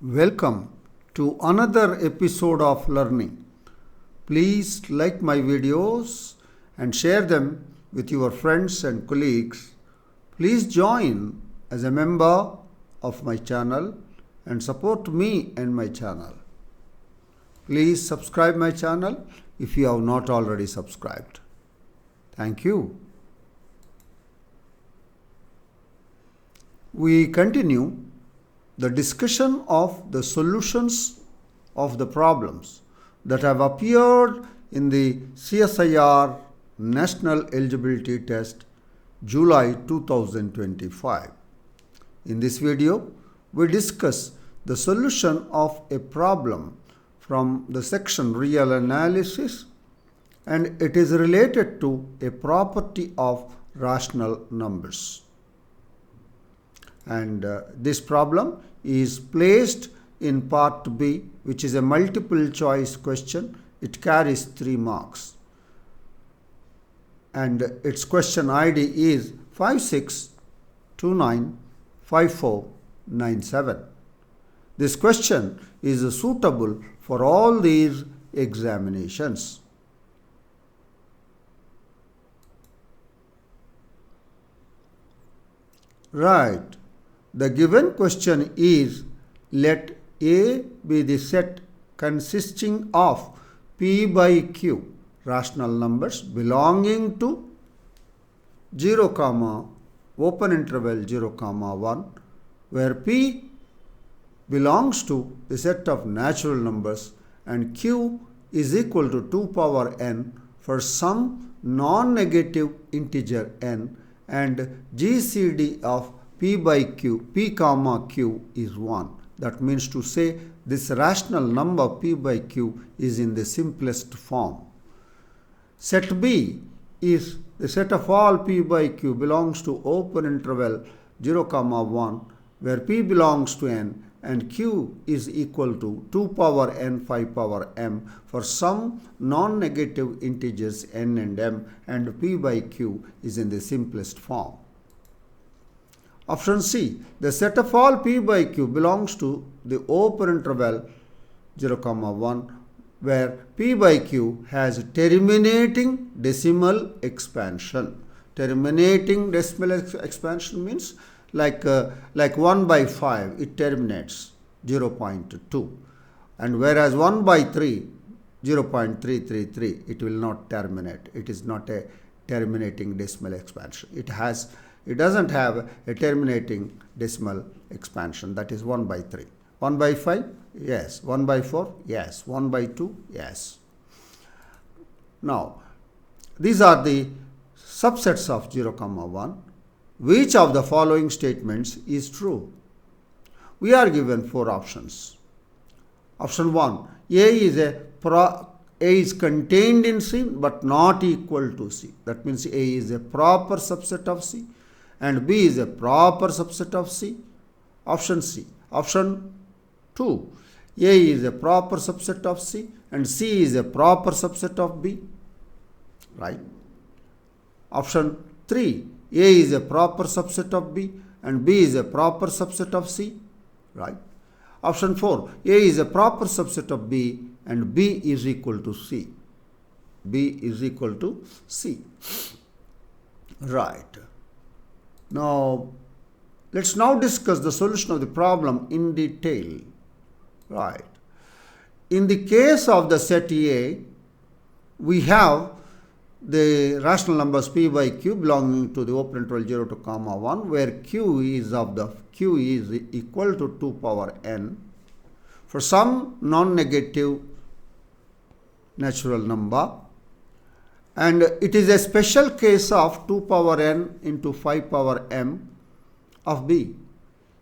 Welcome to another episode of learning. Please like my videos and share them with your friends and colleagues. Please join as a member of my channel and support me and my channel. Please subscribe my channel if you have not already subscribed. Thank you. We continue the discussion of the solutions of the problems that have appeared in the CSIR National Eligibility Test July 2025. In this video, we discuss the solution of a problem from the section Real Analysis, and it is related to a property of rational numbers. And this problem is placed in part B, which is a multiple choice question. It carries 3 marks. And its question ID is 56295497. This question is suitable for all these examinations. Right. The given question is, let A be the set consisting of P by Q rational numbers belonging to 0, open interval 0, 1, where P belongs to the set of natural numbers and Q is equal to 2 power n for some non-negative integer n, and GCD of P by Q, P comma Q is 1. That means to say this rational number P by Q is in the simplest form. Set B is the set of all P by Q belongs to open interval 0, 1, where P belongs to n and Q is equal to 2 power n 5 power m for some non-negative integers n and m, and P by Q is in the simplest form. Option C, the set of all P by Q belongs to the open interval 0, 1, where P by Q has terminating decimal expansion. Terminating decimal expansion means like 1 by 5, it terminates 0.2. And whereas 1 by 3, 0.333, it will not terminate. It is not a terminating decimal expansion. It doesn't have a terminating decimal expansion. That is 1 by 3. 1 by 5? Yes. 1 by 4? Yes. 1 by 2? Yes. Now, these are the subsets of 0, 1. Which of the following statements is true? We are given 4 options. Option 1, A is contained in C but not equal to C. That means A is a proper subset of C and B is a proper subset of C. Option C. Option 2, A is a proper subset of C and C is a proper subset of B. Right. Option 3, A is a proper subset of B and B is a proper subset of C. Right. Option 4, A is a proper subset of B and B is equal to C. B is equal to C. Right. Now, let's now discuss the solution of the problem in detail. Right. In the case of the set A, we have the rational numbers P by Q belonging to the open interval 0 to 1, where Q is equal to 2 power n for some non-negative natural number, and it is a special case of 2 power n into 5 power m of B.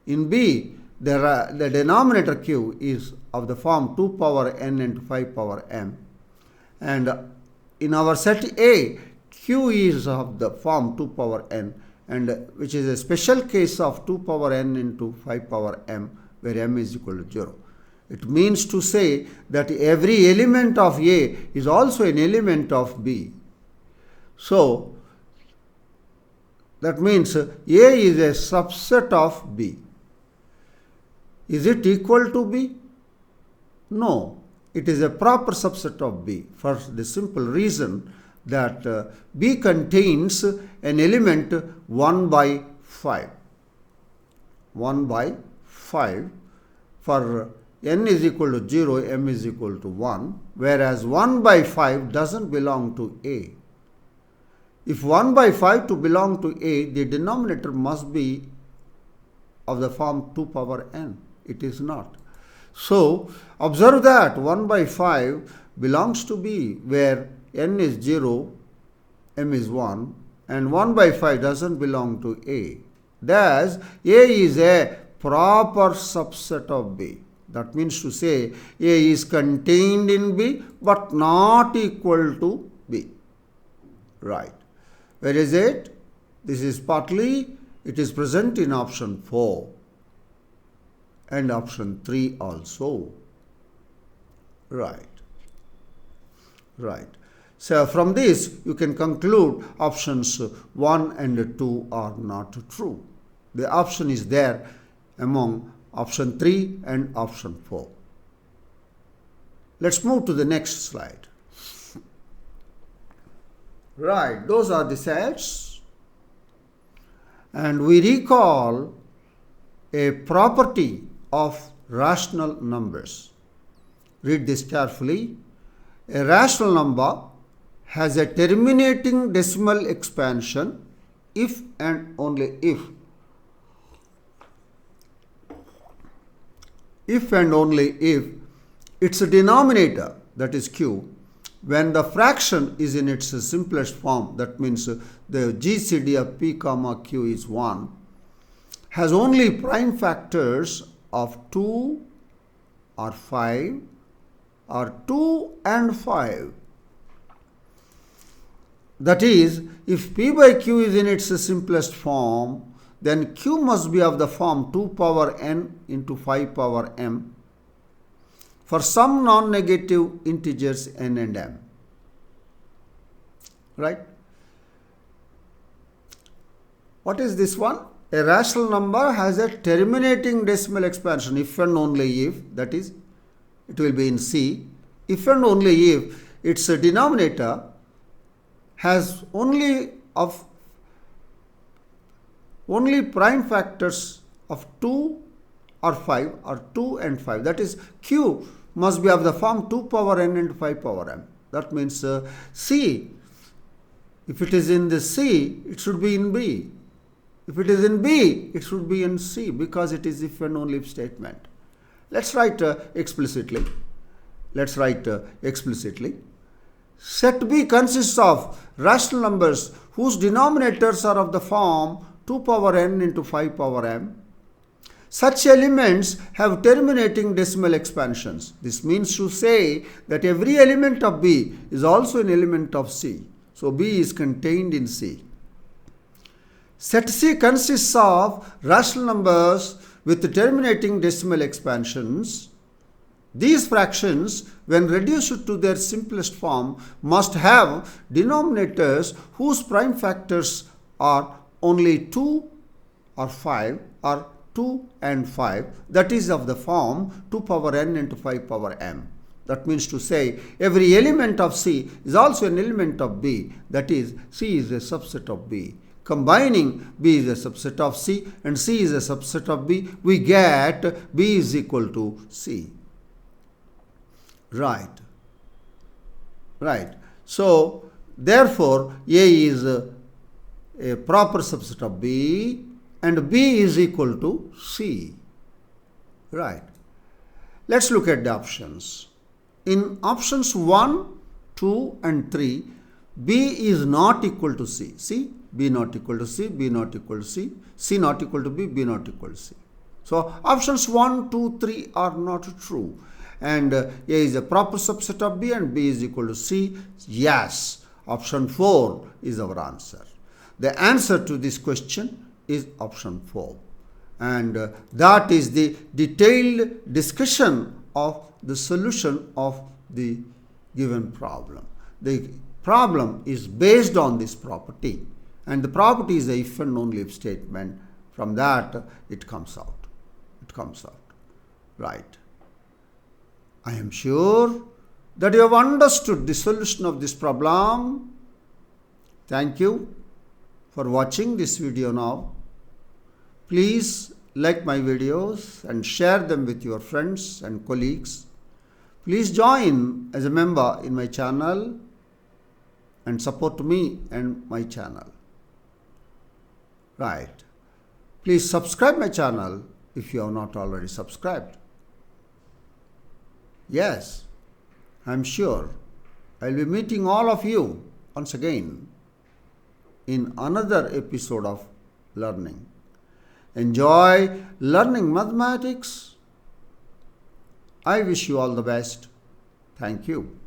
In B, the denominator Q is of the form 2 power n into 5 power m, and in our set A, Q is of the form 2 power n, and which is a special case of 2 power n into 5 power m, where m is equal to 0. It means to say that every element of A is also an element of B. So, that means A is a subset of B. Is it equal to B? No, it is a proper subset of B for the simple reason that B contains an element 1 by 5. 1 by 5 for n is equal to 0, m is equal to 1, whereas 1 by 5 doesn't belong to A. If 1 by 5 to belong to A, the denominator must be of the form 2 power n. It is not. So, observe that 1 by 5 belongs to B, where n is 0, m is 1, and 1 by 5 doesn't belong to A. Thus, A is a proper subset of B. That means to say A is contained in B but not equal to B. Right. Where is it? This is partly, it is present in option 4 and option 3 also. Right. Right. So from this you can conclude options 1 and 2 are not true. The option is there among option 3 and option 4. Let's move to the next slide. Right, those are the sets. And we recall a property of rational numbers. Read this carefully. A rational number has a terminating decimal expansion if and only if. If and only if its denominator, that is q, when the fraction is in its simplest form, that means the GCD of p comma q is 1, has only prime factors of 2 or 5 or 2 and 5. That is, if p by q is in its simplest form, then q must be of the form 2 power n into 5 power m for some non-negative integers n and m. Right? What is this one? A rational number has a terminating decimal expansion if and only if, that is, it will be in C, if and only if its denominator has only prime factors of 2 or 5 or 2 and 5. That is, q must be of the form 2 power n into 5 power m. That means C, if it is in the C, it should be in B. If it is in B, it should be in C because it is if and only if statement. Let's write explicitly. Let's write explicitly. Set B consists of rational numbers whose denominators are of the form 2 power n into 5 power m. Such elements have terminating decimal expansions. This means to say that every element of B is also an element of C. So B is contained in C. Set C consists of rational numbers with terminating decimal expansions. These fractions, when reduced to their simplest form, must have denominators whose prime factors are only 2 or 5 or 2 and 5, that is of the form 2 power n into 5 power m. That means to say every element of C is also an element of B, that is C is a subset of B. Combining B is a subset of C and C is a subset of B, we get B is equal to C. Right. Right. So, therefore, A is a proper subset of B and B is equal to C. Right. Let's look at the options. In options 1, 2 and 3, B is not equal to C. See? B not equal to C, B not equal to C, C not equal to B, B not equal to C. So, options 1, 2, 3 are not true. And A is a proper subset of B and B is equal to C. Yes, option 4 is our answer. The answer to this question is option 4. And that is the detailed discussion of the solution of the given problem. The problem is based on this property. And the property is a if and only if statement. From that, it comes out. It comes out. Right. I am sure that you have understood the solution of this problem. Thank you for watching this video now. Please like my videos and share them with your friends and colleagues. Please join as a member in my channel and support me and my channel. Right. Please subscribe my channel if you have not already subscribed. Yes, I am sure I will be meeting all of you once again in another episode of learning. Enjoy learning mathematics. I wish you all the best. Thank you.